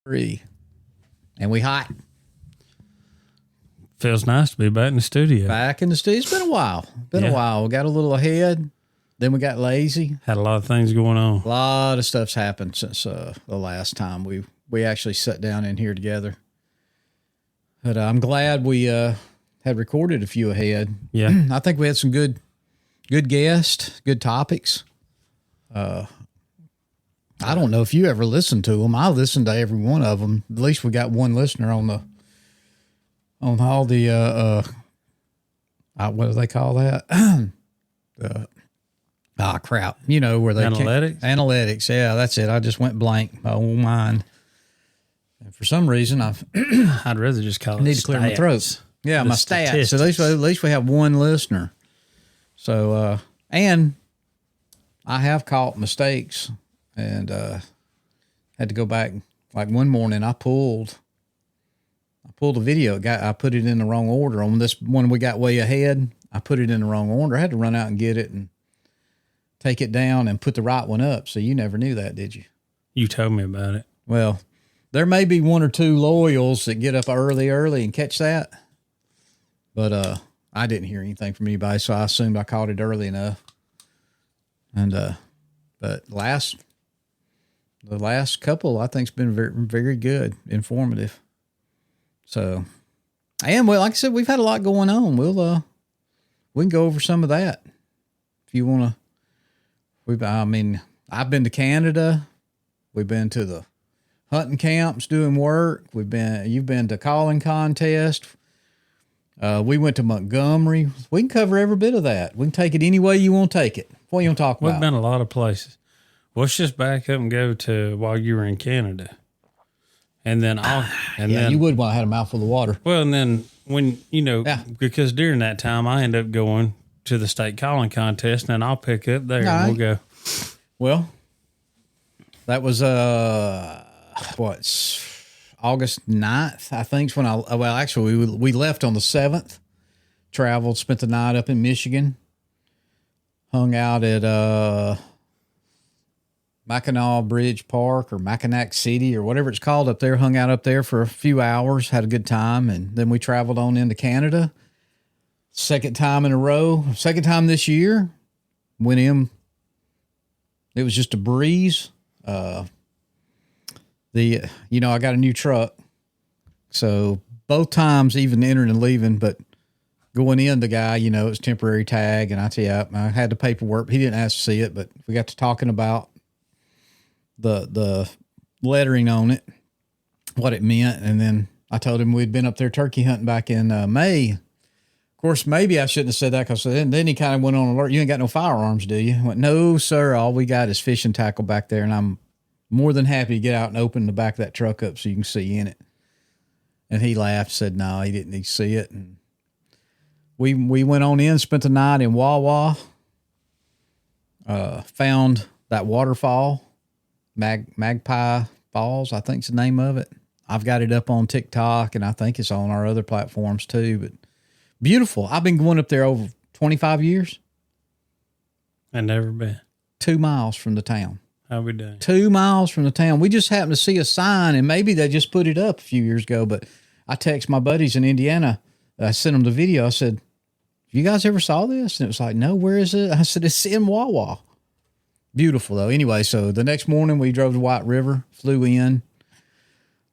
3. And we hot. Feels nice to be back in the studio. Back in the studio. It's been a while. A while. We got a little ahead. Then we got lazy. Had a lot of things going on. A lot of stuff's happened since the last time we actually sat down in here together. But I'm glad we had recorded a few ahead. Yeah. I think we had some good guests, good topics. I don't know if you ever listened to them. I listened to every one of them. At least we got one listener on all the what do they call that? Crap. You know where they analytics. Yeah, that's it. I just went blank. My old mind. And for some reason, I'd rather just call it need to clear my throat. Yeah, my stats. So at least we have one listener. So and I have caught mistakes and had to go back. Like one morning, I pulled a video. I put it in the wrong order on this one. We got way ahead. I put it in the wrong order. I had to run out and get it and take it down and put the right one up. So you never knew that, did you? You told me about it. Well, there may be one or two loyals that get up early and catch that. But I didn't hear anything from anybody, so I assumed I caught it early enough. And but the last couple I think's been very, very good, informative. So, and well, like I said, we've had a lot going on. We can go over some of that if you want to. I've been to Canada. We've been to the hunting camps doing work. You've been to calling contest. We went to Montgomery. We can cover every bit of that. We can take it any way you want to take it. What you want to talk about? We've been a lot of places. Let's just back up and go to while you were in Canada. And then you would want to have a mouthful of water. Well, and then when, because during that time I end up going to the state calling contest and then I'll pick up there and we'll go. Well, that was, August 9th, I think is when we left on the 7th, traveled, spent the night up in Michigan, hung out at, Mackinac Bridge Park or Mackinac City or whatever it's called up there, hung out up there for a few hours, had a good time. And then we traveled on into Canada. Second time this year, went in. It was just a breeze. I got a new truck. So both times, even entering and leaving, but going in, the guy, it's temporary tag. And I tell you, I had the paperwork. He didn't ask to see it, but we got to talking about the lettering on it, what it meant. And then I told him we'd been up there turkey hunting back in May. Of course, maybe I shouldn't have said that because then he kind of went on alert. You ain't got no firearms, do you? I went, no, sir. All we got is fishing tackle back there. And I'm more than happy to get out and open the back of that truck up so you can see in it. And he laughed, said, no, he didn't need to see it. And we went on in, spent the night in Wawa, found that waterfall, Magpie Falls, I think is the name of it. I've got it up on TikTok, and I think it's on our other platforms too. But beautiful. I've been going up there over 25 years. I've never been. 2 miles from the town. How we doing? 2 miles from the town. We just happened to see a sign, and maybe they just put it up a few years ago. But I text my buddies in Indiana. I sent them the video. I said, "You guys ever saw this?" And it was like, "No, where is it?" I said, "It's in Wawa." Beautiful though. Anyway, so the next morning we drove to White River, flew in.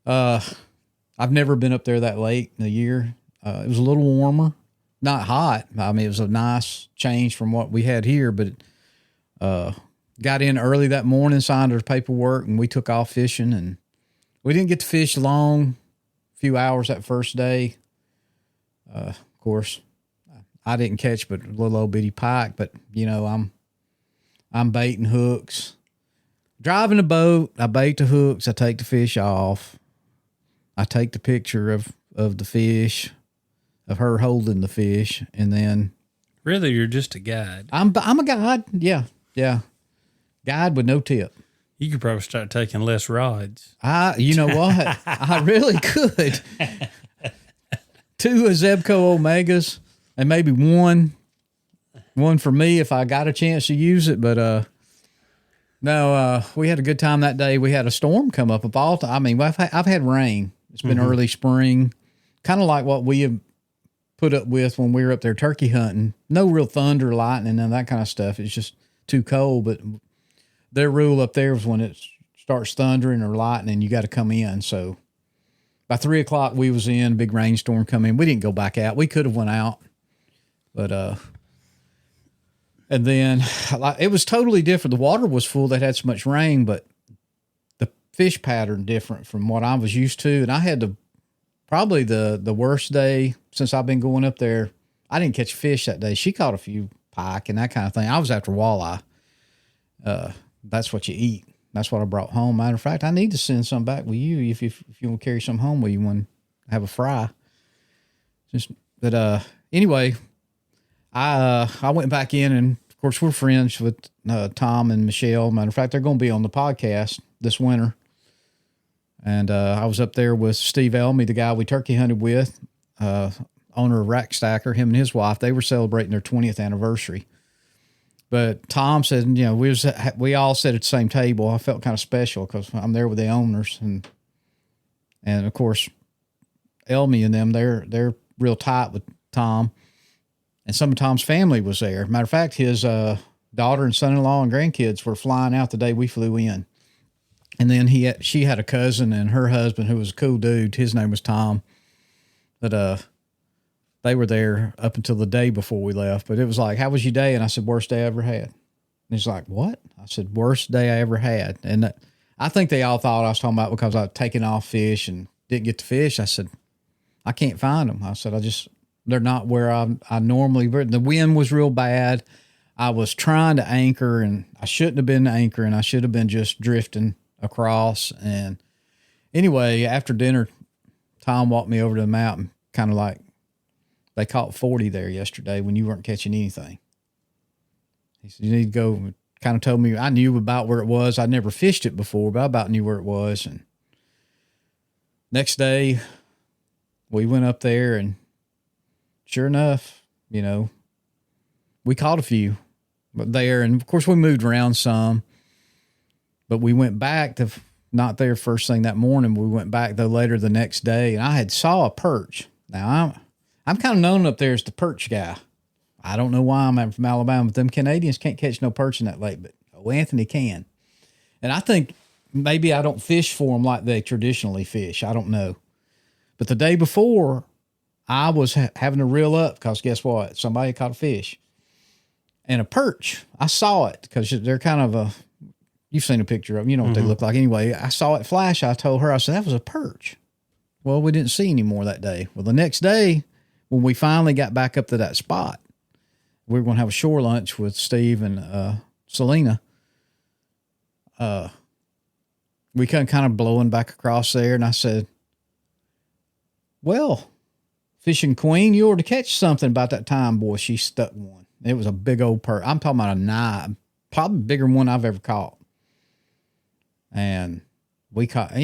I've never been up there that late in the year. It was a little warmer, not hot. I mean, it was a nice change from what we had here, but got in early that morning, signed our paperwork, and we took off fishing. And we didn't get to fish long, a few hours that first day. Of course, I didn't catch but a little old bitty pike, but I'm baiting hooks. Driving a boat, I bait the hooks, I take the fish off. I take the picture of the fish, of her holding the fish, and then... Really, you're just a guide. I'm a guide, yeah. Guide with no tip. You could probably start taking less rods. You know what? I really could. 2 Zebco Omegas, and maybe one for me if I got a chance to use it, but No, we had a good time that day. We had a storm come up of all time. I mean, I've had rain. It's been early spring, kind of like what we have put up with when we were up there turkey hunting. No real thunder, lightning, and that kind of stuff. It's just too cold. But their rule up there was when it starts thundering or lightning, you got to come in. So by 3:00, we was in. Big rainstorm come in. We didn't go back out. We could have went out, but and then it was totally different. The water was full. That had so much rain, but the fish pattern different from what I was used to. And I had probably the worst day since I've been going up there. I didn't catch fish that day. She caught a few pike and that kind of thing. I was after walleye. That's what you eat. That's what I brought home. Matter of fact, I need to send some back with you if you want to carry some home with you and have a fry. Anyway, I went back in, and of course we're friends with Tom and Michelle. Matter of fact, they're going to be on the podcast this winter. And I was up there with Steve Elmy, the guy we turkey hunted with, owner of Rack Stacker. Him and his wife, they were celebrating their 20th anniversary. But Tom said, we all sat at the same table. I felt kind of special because I'm there with the owners, and of course, Elmy and them, they're real tight with Tom. And some of Tom's family was there. Matter of fact, his daughter and son-in-law and grandkids were flying out the day we flew in. And then she had a cousin and her husband who was a cool dude. His name was Tom. But they were there up until the day before we left. But it was like, how was your day? And I said, worst day I ever had. And he's like, what? I said, worst day I ever had. And I think they all thought I was talking about because I was taking off fish and didn't get to fish. I said, I can't find them. I said, they're not where I normally, the wind was real bad. I was trying to anchor, and I shouldn't have been anchoring. I should have been just drifting across. And anyway, after dinner, Tom walked me over to the mountain, kind of like they caught 40 there yesterday when you weren't catching anything. He said, you need to go. Kind of told me, I knew about where it was. I'd never fished it before, but I about knew where it was. And next day we went up there, and sure enough, we caught a few there. And of course we moved around some, but we went back to not there first thing that morning. We went back though later the next day, and I had saw a perch. Now I'm kind of known up there as the perch guy. I don't know why. I'm from Alabama, but them Canadians can't catch no perch in that lake, but Anthony can. And I think maybe I don't fish for them like they traditionally fish. I don't know. But the day before, I was having to reel up because guess what? Somebody caught a fish and a perch. I saw it because they're kind of you've seen a picture of them. You know what they look like. Anyway, I saw it flash. I told her, I said, that was a perch. Well, we didn't see any more that day. Well, the next day when we finally got back up to that spot, we were going to have a shore lunch with Steve and Selena. We kind of blowing back across there. And I said, well, Fishing Queen, you ought to catch something about that time, boy. She stuck one. It was a big old perch. I'm talking about a knife, probably bigger than one I've ever caught. And we caught a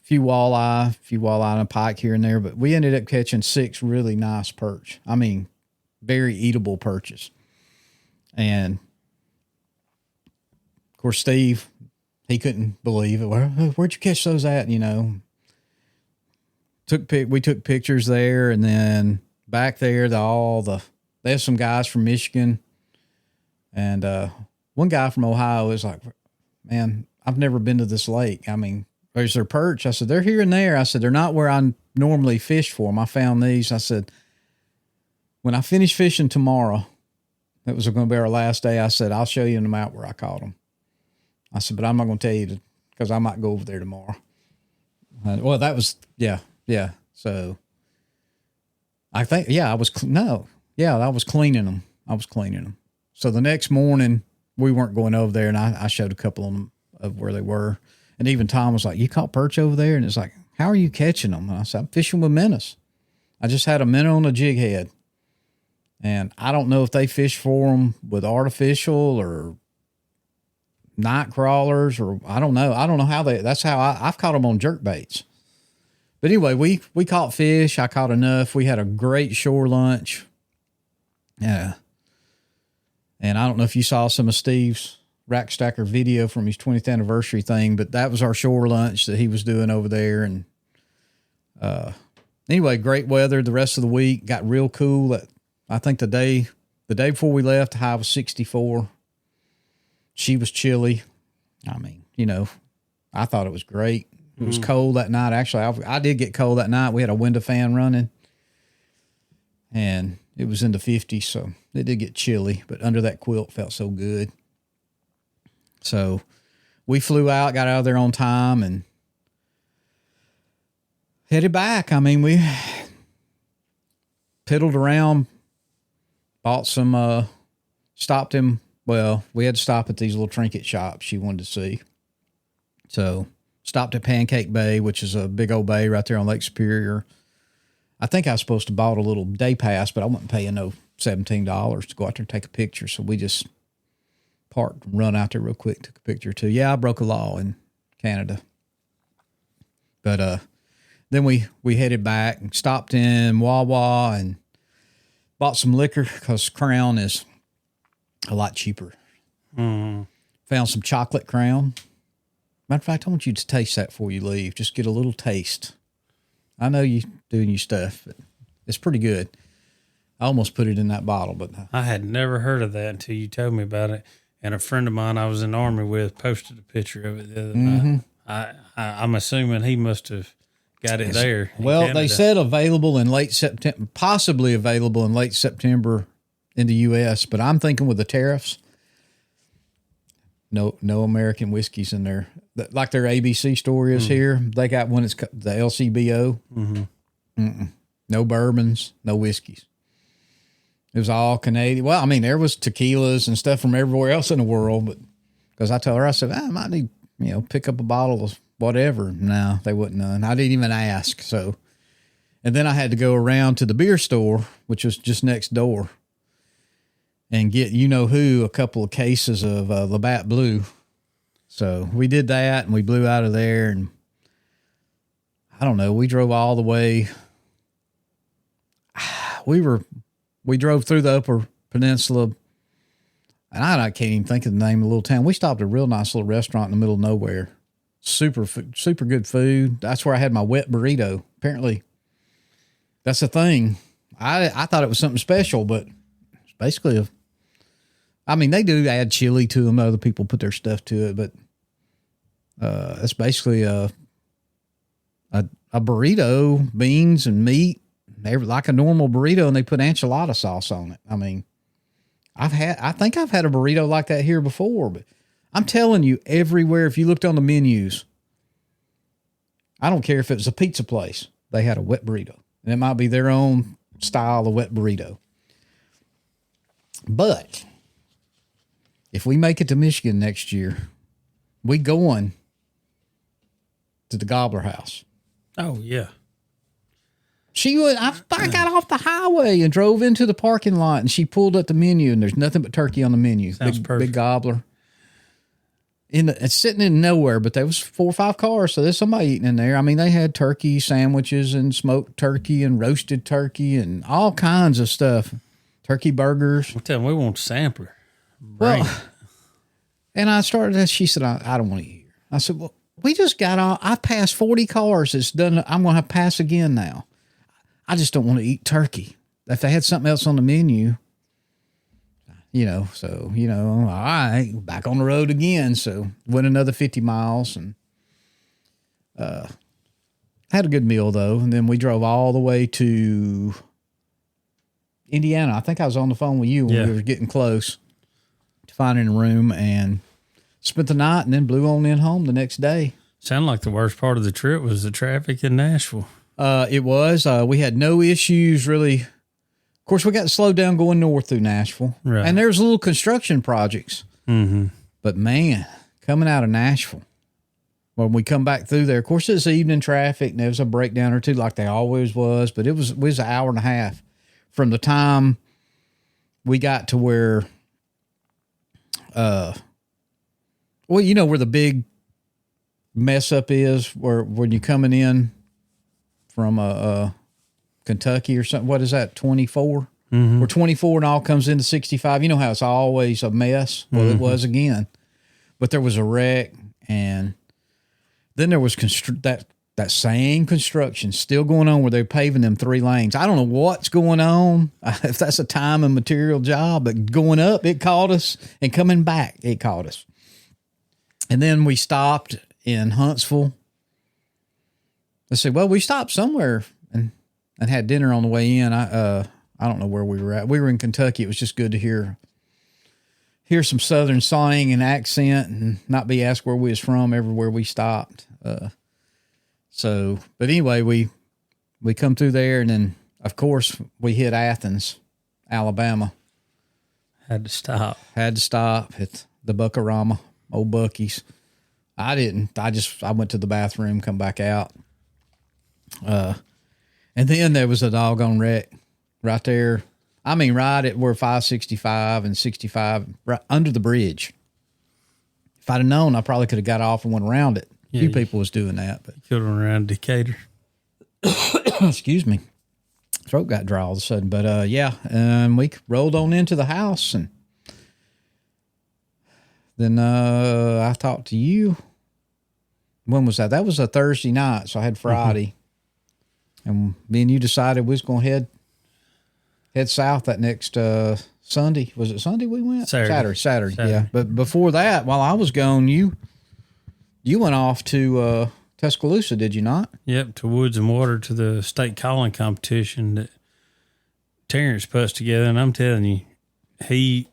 few walleye and a pike here and there, but we ended up catching 6 really nice perch. I mean, very eatable perches. And of course, Steve, he couldn't believe it. Where'd you catch those at? We took pictures there, and then back there, there's some guys from Michigan, and one guy from Ohio is like, man, I've never been to this lake. I mean, where's their perch? I said, they're here and there. I said, they're not where I normally fish for them. I found these. I said, when I finish fishing tomorrow, that was going to be our last day. I said, I'll show you in the map where I caught them. I said, but I'm not going to tell you because I might go over there tomorrow. Well, that was, yeah. So I think, I was cleaning them. So the next morning we weren't going over there, and I showed a couple of them of where they were. And even Tom was like, you caught perch over there? And it's like, how are you catching them? And I said, I'm fishing with minnows. I just had a minnow on a jig head. And I don't know if they fish for them with artificial or night crawlers, or I don't know. I don't know how that's how I've caught them on jerk baits. But anyway, we caught fish. I caught enough. We had a great shore lunch. Yeah. And I don't know if you saw some of Steve's Rack Stacker video from his 20th anniversary thing, but that was our shore lunch that he was doing over there. And anyway, great weather the rest of the week. Got real cool. I think the day before we left, the high was 64. She was chilly. I mean, I thought it was great. It was cold that night. Actually, I did get cold that night. We had a window fan running, and it was in the 50s, so it did get chilly. But under that quilt, felt so good. So we flew out, got out of there on time, and headed back. I mean, we piddled around, bought some, stopped him. Well, we had to stop at these little trinket shops she wanted to see. So stopped at Pancake Bay, which is a big old bay right there on Lake Superior. I think I was supposed to bought a little day pass, but I wasn't paying no $17 to go out there and take a picture. So we just parked, run out there real quick, took a picture too. Yeah, I broke a law in Canada. But then we headed back and stopped in Wawa and bought some liquor because Crown is a lot cheaper. Mm-hmm. Found some chocolate Crown. Matter of fact, I want you to taste that before you leave. Just get a little taste. I know you doing your stuff, but it's pretty good. I almost put it in that bottle, but I had never heard of that until you told me about it. And a friend of mine I was in the Army with posted a picture of it the other night. I'm assuming he must have got it there. Well, they said available in late September, possibly available in late September in the U.S., but I'm thinking with the tariffs, no American whiskeys in there. Like their ABC store is here. They got one, it's the LCBO. No bourbons, no whiskeys. It was all Canadian. Well, I mean, there was tequilas and stuff from everywhere else in the world, but because I told her, I said, I might need, pick up a bottle of whatever. No, they wouldn't none. I didn't even ask. So, and then I had to go around to the beer store, which was just next door, and get, a couple of cases of Labatt Blue. So we did that and we blew out of there, and I don't know, we drove all the way. We drove through the Upper Peninsula, and I can't even think of the name of the little town. We stopped at a real nice little restaurant in the middle of nowhere. Super good food. That's where I had my wet burrito. Apparently that's a thing. I thought it was something special, but it's basically they do add chili to them. Other people put their stuff to it, but it's basically a burrito, beans and meat, like a normal burrito, and they put enchilada sauce on it. I mean, I think I've had a burrito like that here before, but I'm telling you, everywhere, if you looked on the menus, I don't care if it was a pizza place, they had a wet burrito, and it might be their own style of wet burrito. But if we make it to Michigan next year, we going to the Gobbler House. Oh, yeah. I got off the highway and drove into the parking lot, and she pulled up the menu, and there's nothing but turkey on the menu. Sounds perfect. Big Gobbler. It's sitting in nowhere, but there was 4 or 5 cars, so there's somebody eating in there. I mean, they had turkey sandwiches and smoked turkey and roasted turkey and all kinds of stuff. Turkey burgers. I'm telling you, we want a sampler. And I started, she said, I don't want to eat here. I said, well, we just got off. I've passed 40 cars. It's done. I'm going to have to pass again now. I just don't want to eat turkey. If they had something else on the menu, all right, back on the road again. So went another 50 miles and had a good meal, though. And then we drove all the way to Indiana. I think I was on the phone with you when we were getting close to finding a room, and spent the night and then blew on in home the next day. Sounded like the worst part of the trip was the traffic in Nashville. It was. We had no issues, really. Of course, we got slowed down going north through Nashville. Right. And there's little construction projects. Mm-hmm. But, man, coming out of Nashville, when we come back through there, of course, it's evening traffic, and there was a breakdown or two like there always was, but it was an hour and a half from the time we got to where, where the big mess up is, where when you're coming in from Kentucky or something. What is that, 24? Mm-hmm. Where 24 and all comes into 65. You know how it's always a mess? Well, It was again. but there was a wreck, and then there was that same construction still going on where they're paving them 3 lanes. I don't know what's going on, if that's a time and material job, but going up, it caught us, and coming back, it caught us. And then we stopped in Huntsville. Let's see. Well, we stopped somewhere and had dinner on the way in. I don't know where we were at. We were in Kentucky. It was just good to hear some Southern slang and accent and not be asked where we was from everywhere we stopped. But anyway, we come through there, and then of course we hit Athens, Alabama. Had to stop at the Buckarama, old Buc-ee's. I didn't. I went to the bathroom, come back out. And then there was a doggone wreck right there. I mean, right at where 565 and 65, right under the bridge. If I'd have known, I probably could have got off and went around it. A few people was doing that, but could have around Decatur. Excuse me. Throat got dry all of a sudden, but we rolled on into the house, and then I talked to you. When was that? That was a Thursday night, so I had Friday. And me and you decided we was going to head south that next Sunday. Was it Sunday we went? Saturday. Yeah. But before that, while I was gone, you went off to Tuscaloosa, did you not? Yep, to Woods and Water, to the state calling competition that Terrence puts together. And I'm telling you, he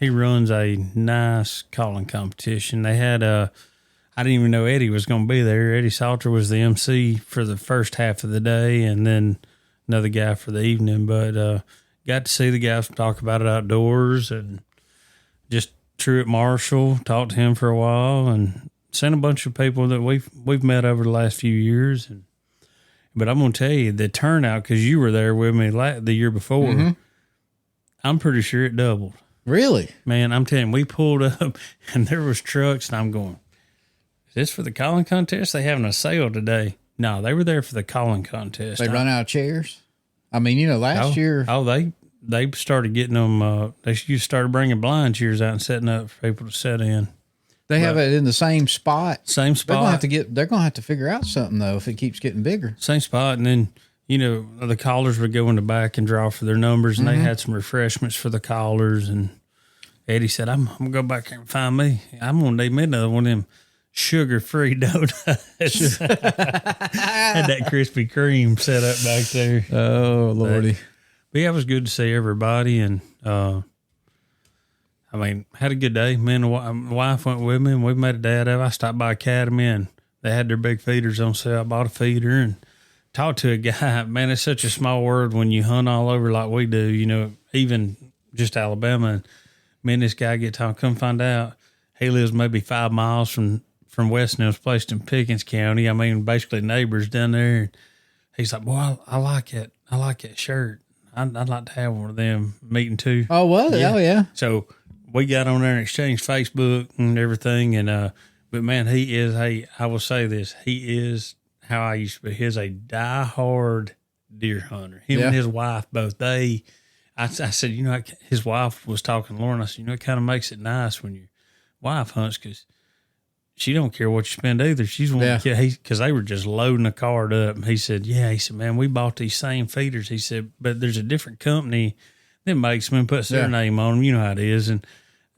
runs a nice calling competition. They had I didn't even know Eddie was going to be there. Eddie Salter was the MC for the first half of the day, and then another guy for the evening. But got to see the guys talk about it outdoors, and just Truett Marshall, talked to him for a while, and seen a bunch of people that we've met over the last few years. But I'm going to tell you, the turnout, because you were there with me the year before, I'm pretty sure it doubled. Really? Man, I'm telling you, we pulled up, and there was trucks, and I'm going, this for the calling contest? They having a sale today. No, they were there for the calling contest. They run out of chairs? I mean, last year. Oh, they started getting them. They started bringing blind chairs out and setting up for people to sit in. They have it in the same spot. Same spot. They're going to have to figure out something, though, if it keeps getting bigger. Same spot. And then, the callers would go in the back and draw for their numbers, and they had some refreshments for the callers. And Eddie said, I'm going to go back there and find me. I'm going to need me another one of them sugar-free donuts. Had that Krispy Kreme set up back there. Oh, Lordy. But yeah, it was good to see everybody. And, had a good day. Me and my wife went with me, and we made a day out of it. I stopped by Academy, and they had their big feeders on sale. I bought a feeder and talked to a guy. Man, it's such a small world when you hunt all over like we do, even just Alabama. And me and this guy get talking, come find out he lives maybe 5 miles from West Nils, placed in Pickens County. I mean, basically neighbors down there. He's like, boy, I like it. I like that shirt. I'd like to have one of them meeting too. Oh, was it? Yeah. Oh, yeah. So we got on there and exchanged Facebook and everything. And, but man, I will say this, he is how I used to be. He's a diehard deer hunter. Him and his wife both, I said, his wife was talking to Lauren. I said, it kind of makes it nice when your wife hunts, because she don't care what you spend either. She's one because they were just loading the cart up. And he said, man, we bought these same feeders. He said, but there's a different company that makes them and puts their name on them. You know how it is. And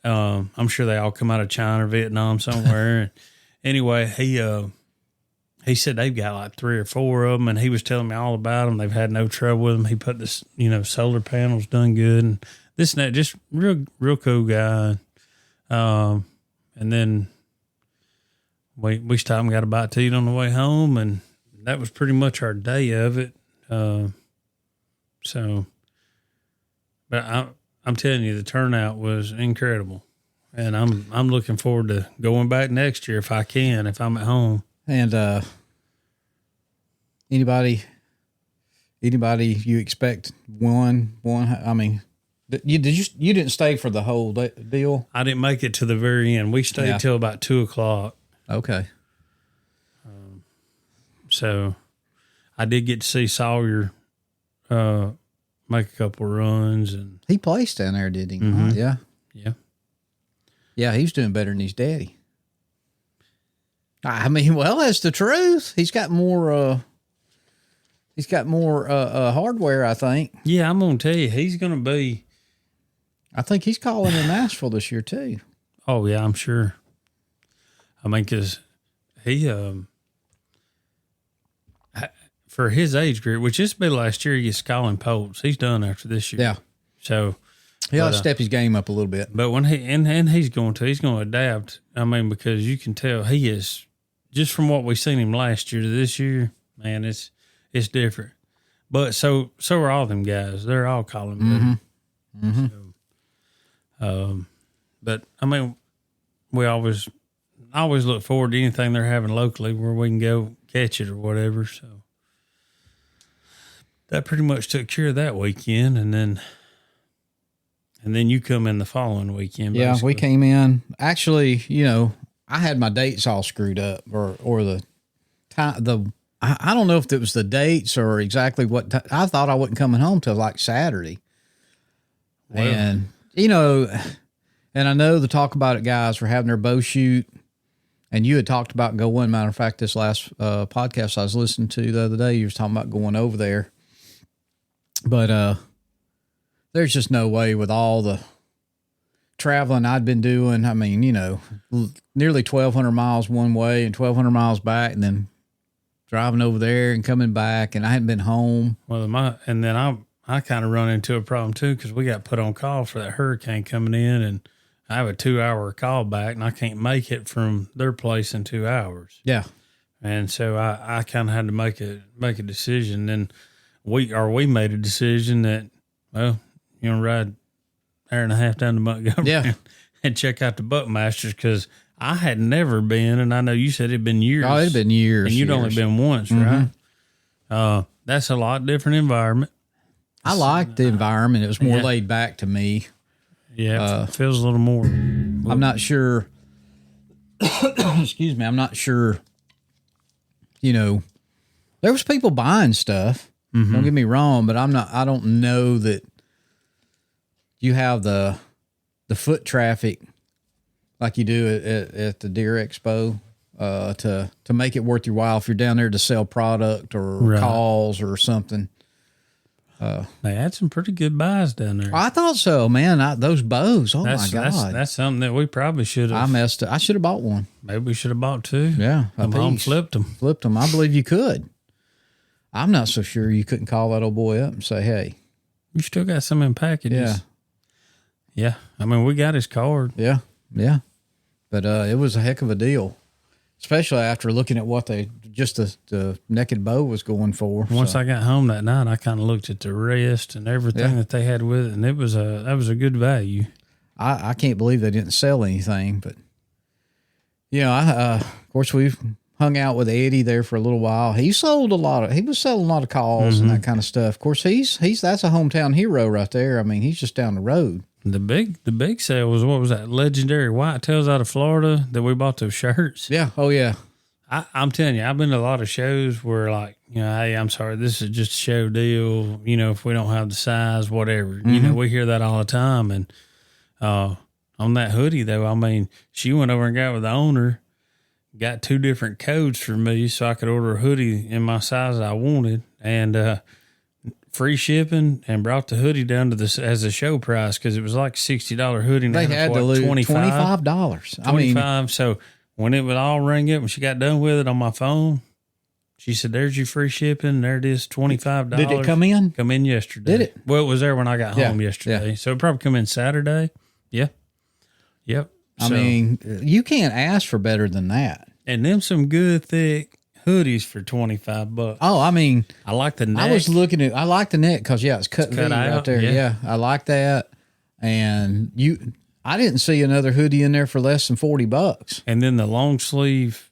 I'm sure they all come out of China or Vietnam somewhere. And anyway, he said they've got like 3 or 4 of them, and he was telling me all about them. They've had no trouble with them. He put this, solar panels done good, and this and that. Just real cool guy. And then we stopped and got a bite to eat on the way home, and that was pretty much our day of it. But I'm telling you, the turnout was incredible, and I'm looking forward to going back next year if I can, if I'm at home. And anybody you expect one? I mean, you didn't stay for the whole deal? I didn't make it to the very end. We stayed till about 2:00. Okay. So I did get to see Sawyer make a couple runs, and he placed down there, did he? Mm-hmm. Yeah. Yeah. Yeah, he was doing better than his daddy. I mean, well, that's the truth. He's got more hardware, I think. Yeah, I'm gonna tell you, he's gonna be. I think he's calling in Nashville this year too. Oh yeah, I'm sure. I mean, because he for his age group, which used to be last year, he gets calling polls. He's done after this year. Yeah. So He'll step his game up a little bit. but when he's going to adapt. I mean, because you can tell he is, just from what we've seen him last year to this year, man, it's different. But so are all them guys. They're all calling better. Mm-hmm. So, but I mean, we always look forward to anything they're having locally where we can go catch it or whatever. So that pretty much took care of that weekend, and then you come in the following weekend. Yeah, basically. we came in. Actually, I had my dates all screwed up, or the time. I don't know if it was the dates or exactly what. I thought I wasn't coming home till like Saturday, Well, and and I know the Talk About It guys were having their bow shoot, and you had talked about going. Matter of fact, this last podcast I was listening to the other day, you was talking about going over there, but there's just no way with all the traveling I'd been doing. I mean, nearly 1,200 miles one way and 1,200 miles back, and then driving over there and coming back, and I hadn't been home. well, and then I kind of run into a problem too, because we got put on call for that hurricane coming in, and I have a 2-hour call back, and I can't make it from their place in 2 hours. Yeah. And so I kind of had to make a decision. And we made a decision that, well, you're going to ride an hour and a half down to Montgomery and check out the Buckmasters, because I had never been, and I know you said it'd been years. Oh, it'd been years. And you'd only been once, right? That's a lot different environment. I liked the environment. It was more laid back to me. Yeah, it feels a little more. I'm not sure. Excuse me. I'm not sure. There was people buying stuff. Mm-hmm. Don't get me wrong, but I don't know that you have the foot traffic like you do at the Deer Expo to make it worth your while if you're down there to sell product or calls or something. They had some pretty good buys down there. I thought so, man. Those bows. Oh my God. That's something that we probably should have. I messed up. I should have bought one. Maybe we should have bought two. Yeah. Come home, flipped them. I believe you could. I'm not so sure you couldn't call that old boy up and say, hey. You still got some in packages. Yeah. Yeah. I mean, we got his card. Yeah. Yeah. But it was a heck of a deal, especially after looking at what the naked bow was going for. Once I got home that night, I kind of looked at the rest and everything that they had with it, and that was a good value. I can't believe they didn't sell anything, but of course we've hung out with Eddie there for a little while. He was selling a lot of calls and that kind of stuff. Of course, that's a hometown hero right there. I mean, he's just down the road. The big sale was, what was that? Legendary Whitetails out of Florida that we bought those shirts. Yeah. Oh yeah. I'm telling you, I've been to a lot of shows where, like, hey, I'm sorry, this is just a show deal. If we don't have the size, whatever. Mm-hmm. We hear that all the time. And on that hoodie, though, I mean, she went over and got with the owner, got 2 different codes for me so I could order a hoodie in my size I wanted, and free shipping, and brought the hoodie down to this as a show price, because it was like $60 hoodie. They had to lose $25. $25. So when it would all ring up, when she got done with it on my phone, she said, "There's your free shipping. There it is, $25." Did it come in? Come in yesterday. Did it? Well, it was there when I got home yesterday. Yeah. So it probably come in Saturday. Yeah. Yep. I mean, you can't ask for better than that. And them some good thick hoodies for $25. Oh, I mean, I like the neck. I like the neck because it's cut V out right there. Yeah. I like that. And I didn't see another hoodie in there for less than $40. And then the long sleeve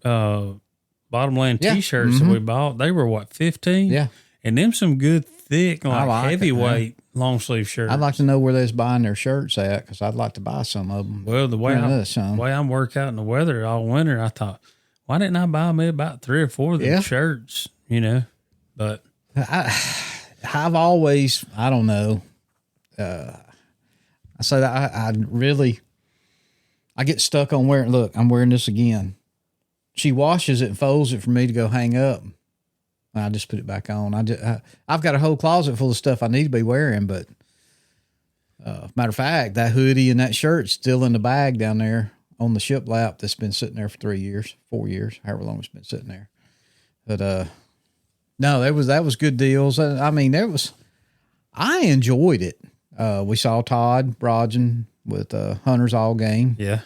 Bottomland t-shirts that we bought, they were what, 15? Yeah. And them some good thick, heavyweight long sleeve shirts. I'd like to know where they're buying their shirts at, because I'd like to buy some of them. Well, the way I'm working out in the weather all winter, I thought, why didn't I buy me about 3 or 4 of them shirts? But I've always, I don't know. I say that I get stuck on wearing. Look, I'm wearing this again. she washes it and folds it for me to go hang up. I just put it back on. I've got a whole closet full of stuff I need to be wearing, but matter of fact, that hoodie and that shirt's still in the bag down there on the shiplap that's been sitting there for 3 years, 4 years, however long it's been sitting there. But no, that was good deals. I mean, I enjoyed it. We saw Todd Brogdon with Hunter's All Game. Yeah.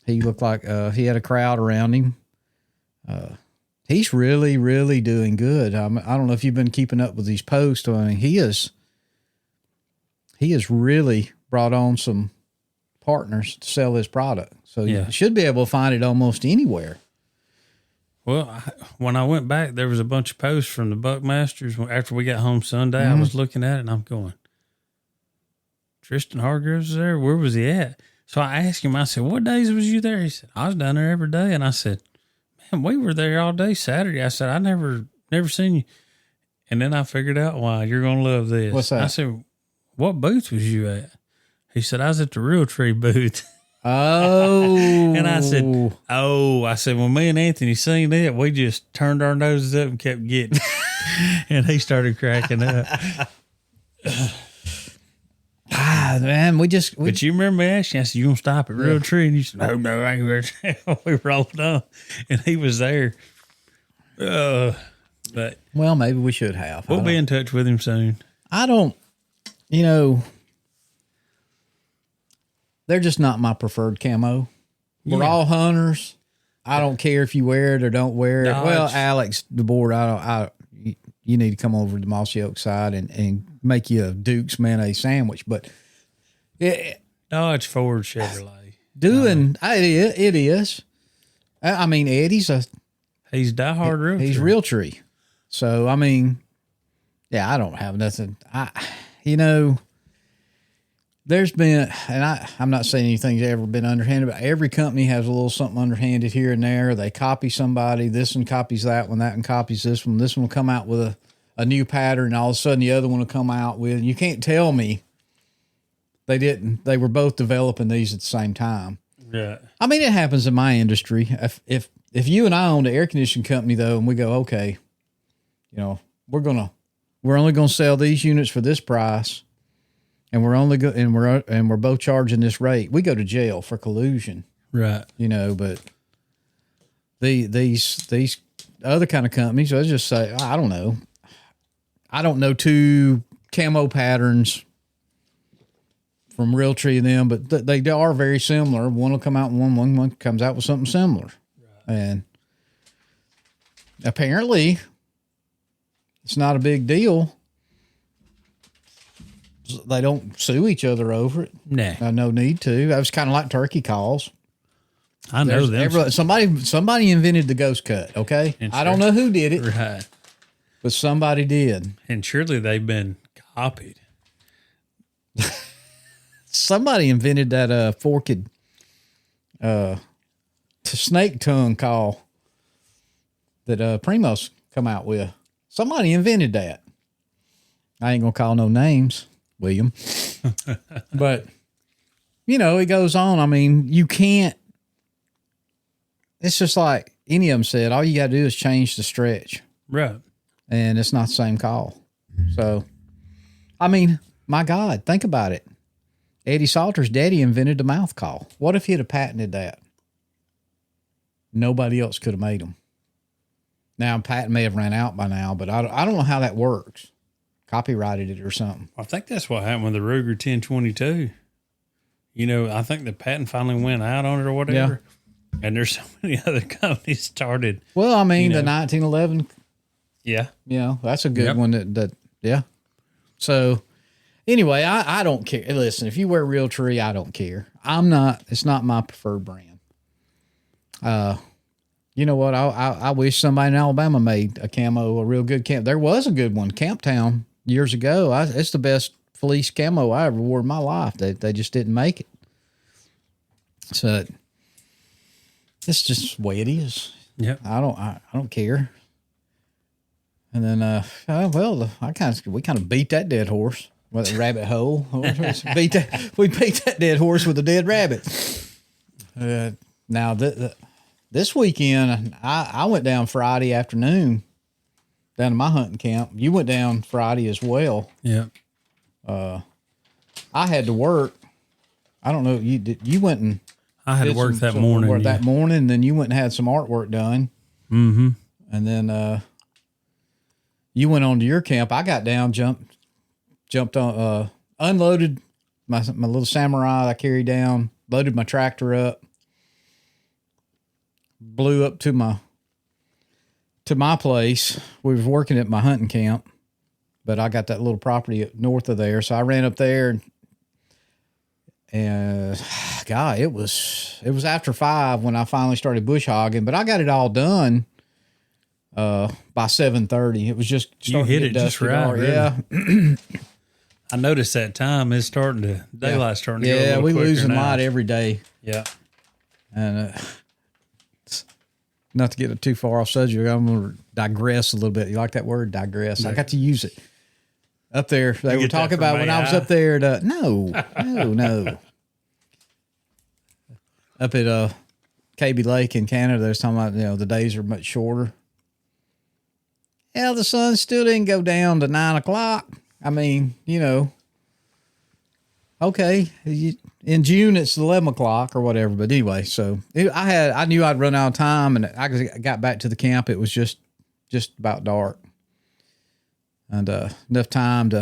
He looked like he had a crowd around him. He's really, really doing good. I don't know if you've been keeping up with these posts. I mean, he has really brought on some partners to sell his product. So you should be able to find it almost anywhere. Well, when I went back, there was a bunch of posts from the Buckmasters. After we got home Sunday, I was looking at it and I'm going, Tristan Hargreaves was there? Where was he at? So I asked him, I said, what days was you there? He said, I was down there every day. And I said, man, we were there all day Saturday. I said, I never seen you. And then I figured out why. You're going to love this. What's that? I said, what booth was you at? He said, I was at the Realtree booth. Oh. And I said, well, me and Anthony seen it. We just turned our noses up and kept getting it. And he started cracking up. Man, But you remember me asking, I said, you going to stop at Realtree? And you said, no, I ain't. We rolled on. And he was there. But well, maybe we should have. We'll be in touch with him soon. I don't, they're just not my preferred camo. We're all hunters. I don't care if you wear it or don't wear it. No, well, Alex, the board, you need to come over to the Mossy Oak side and make you a Duke's mayonnaise sandwich. But it's Ford Chevrolet. It is. I mean, Eddie's he's diehard Realtree. He's Realtree. So, I mean, yeah, I don't have nothing. There's been, and I'm not saying anything's ever been underhanded, but every company has a little something underhanded here and there. They copy somebody. This one copies that one. That one copies this one. This one will come out with a new pattern, and all of a sudden the other one will come out with. You can't tell me they didn't. They were both developing these at the same time. Yeah. I mean, it happens in my industry. If you and I owned an air conditioning company though, and we go, okay, we're only gonna sell these units for this price. And we're both charging this rate. We go to jail for collusion, right? But these other kind of companies, I just say, I don't know. I don't know two camo patterns from Realtree and them, but they are very similar. One will come out one comes out with something similar, right. And apparently, it's not a big deal. They don't sue each other over it. Nah. No need to. That was kind of like turkey calls. I know them. Somebody invented the ghost cut, okay? I don't know who did it. Right. But somebody did. And surely they've been copied. Somebody invented that forked snake tongue call that Primos come out with. Somebody invented that. I ain't going to call no names. William. But, it goes on. I mean, you can't, it's just like any of them said, all you got to do is change the stretch. Right. And it's not the same call. So, I mean, my God, think about it. Eddie Salter's daddy invented the mouth call. What if he'd have patented that? Nobody else could have made them. Now, patent may have ran out by now, but I don't know how that works. Copyrighted it or something. I think that's what happened with the Ruger 1022. I think the patent finally went out on it or whatever. Yeah. And there's so many other companies started. Well, I mean, the 1911. Yeah. That's a good one yeah. So anyway, I don't care. Listen, if you wear Realtree, I don't care. It's not my preferred brand. You know what? I wish somebody in Alabama made a real good camo. There was a good one, Camptown, years ago. It's the best fleece camo I ever wore in my life. They just didn't make it. So it's just the way it is. Yeah. I don't care. And then, we kind of beat that dead horse with a rabbit hole. We beat that dead horse with a dead rabbit. Now the this weekend, I went down Friday afternoon down to my hunting camp. You went down Friday as well. Yeah. I had to work. I don't know. You went and I had to work that morning. Work that morning, and then you went and had some artwork done. Mm-hmm. And then you went on to your camp. I got down, jumped on, unloaded my little Samurai I carried down, loaded my tractor up, blew up to my place. We was working at my hunting camp, but I got that little property up north of there. So I ran up there and God, it was after 5 when I finally started bush hogging, but I got it all done by 7:30. It was just starting you hit to it get just dusty right. dark. Really. Yeah. I noticed that time is starting to daylight's starting to go a little we quicker losing now. light every day. Yeah. And not to get it too far off subject, I'm going to digress a little bit. You like that word, digress? Yeah. I got to use it. Up there, they were talking about when I was up there. No. Up at KB Lake in Canada, they was talking about, the days are much shorter. Hell, the sun still didn't go down to 9 o'clock. I mean, okay, in June it's 11 o'clock or whatever. But anyway, so I knew I'd run out of time, and I got back to the camp. It was just about dark, and enough time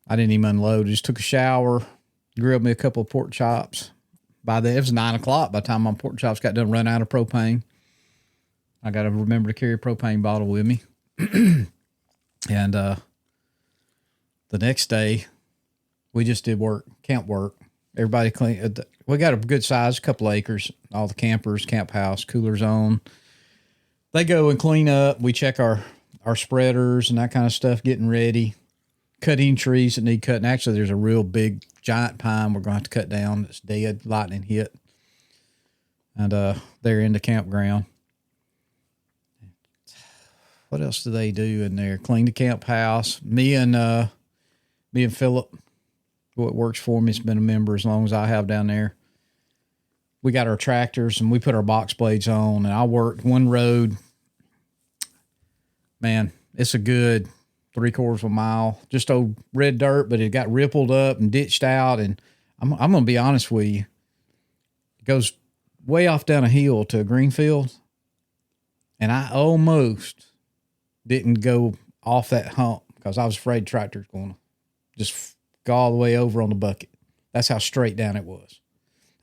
I didn't even unload. I just took a shower, grilled me a couple of pork chops. It was 9 o'clock by the time my pork chops got done, run out of propane. I got to remember to carry a propane bottle with me. And the next day, we just did camp work. Everybody cleaned. We got a good size, couple acres. All the campers, camp house, cooler zone. They go and clean up. We check our spreaders and that kind of stuff, getting ready. Cutting trees that need cutting. Actually, there's a real big giant pine we're going to have to cut down. It's dead, lightning hit. And they're in the campground. What else do they do in there? Clean the camp house. Me and Philip, who works for me, has been a member as long as I have down there. We got our tractors and we put our box blades on, and I worked one road. Man, it's a good 3/4 of a mile, just old red dirt, but it got rippled up and ditched out. And I'm going to be honest with you. It goes way off down a hill to a green field. And I almost didn't go off that hump because I was afraid the tractor was going to just go all the way over on the bucket. That's how straight down it was.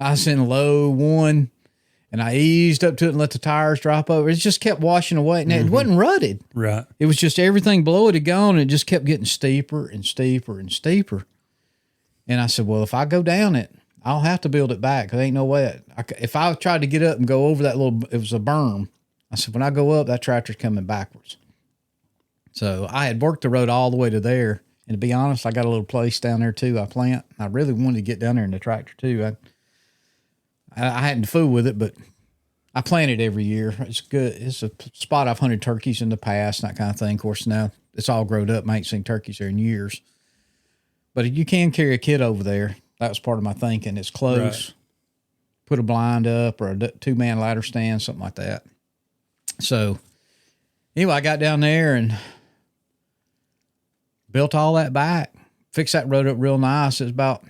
I was in low one, and I eased up to it and let the tires drop over. It just kept washing away. And it wasn't rutted. Right. It was just everything below it had gone, and it just kept getting steeper and steeper and steeper. And I said, well, if I go down it, I'll have to build it back because ain't no way. If I tried to get up and go over that it was a berm. I said, when I go up, that tractor's coming backwards. So I had worked the road all the way to there. And to be honest, I got a little place down there too. I plant. I really wanted to get down there in the tractor too. I hadn't fooled with it, but I plant it every year. It's good. It's a spot I've hunted turkeys in the past and that kind of thing. Of course, now it's all grown up. I ain't seen turkeys there in years. But you can carry a kid over there. That was part of my thinking. It's close. Right. Put a blind up or a 2-man ladder stand, something like that. So anyway, I got down there and built all that back, fixed that road up real nice. It was about,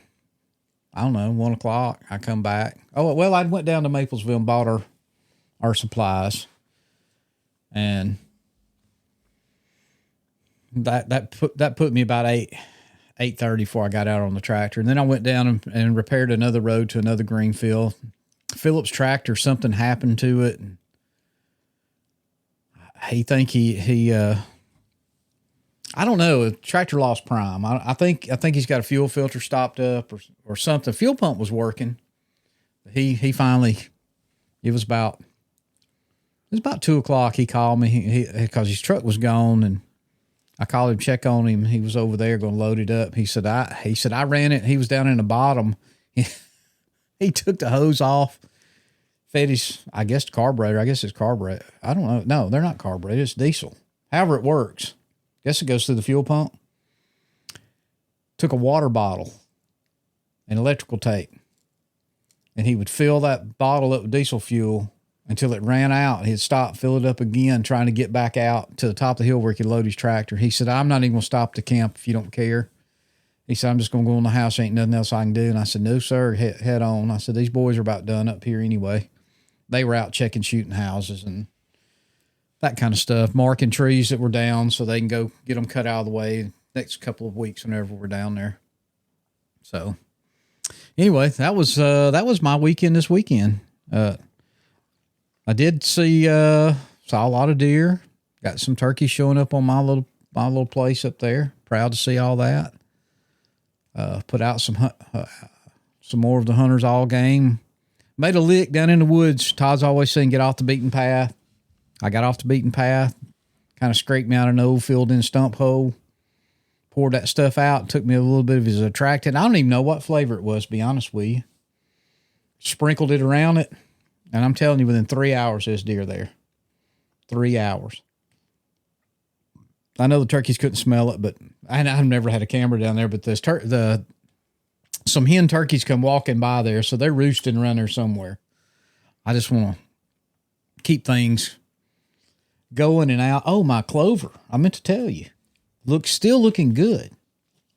1 o'clock. I come back. Oh, well, I went down to Maplesville and bought our supplies. And that put me about 8:30 before I got out on the tractor. And then I went down and repaired another road to another green field. Philip's tractor, something happened to it. And I don't know. The tractor lost prime. I think he's got a fuel filter stopped up or something. Fuel pump was working. He finally, it was about 2 o'clock. He called me because his truck was gone, and I called him, check on him. He was over there going to load it up. He said I ran it. He was down in the bottom. He took the hose off, fed his, I guess, carburetor. I guess it's carburetor. I don't know. No, they're not carburetor. It's diesel. However it works. Guess it goes through the fuel pump. Took a water bottle and electrical tape and he would fill that bottle up with diesel fuel until it ran out. He'd stop, fill it up again, trying to get back out to the top of the hill where he could load his tractor. He said, I'm not even going to stop the camp if you don't care. He said, I'm just going to go in the house. Ain't nothing else I can do. And I said, no, sir, head on. I said, these boys are about done up here anyway. They were out checking shooting houses and that kind of stuff, marking trees that were down so they can go get them cut out of the way next couple of weeks whenever we're down there. So anyway, that was my weekend this weekend. I did see, saw a lot of deer, got some turkeys showing up on my little place up there. Proud to see all that. Put out some more of the Hunter's All game. Made a lick down in the woods. Todd's always saying, get off the beaten path. I got off the beaten path, kind of scraped me out an old filled-in stump hole, poured that stuff out, took me a little bit of his attractant. I don't even know what flavor it was, to be honest with you. Sprinkled it around it, and I'm telling you, within 3 hours, there's deer there. 3 hours. I know the turkeys couldn't smell it, but I've never had a camera down there, but some hen turkeys come walking by there, so they're roosting around there somewhere. I just want to keep things going and out. Oh, my clover. I meant to tell you. Still looking good.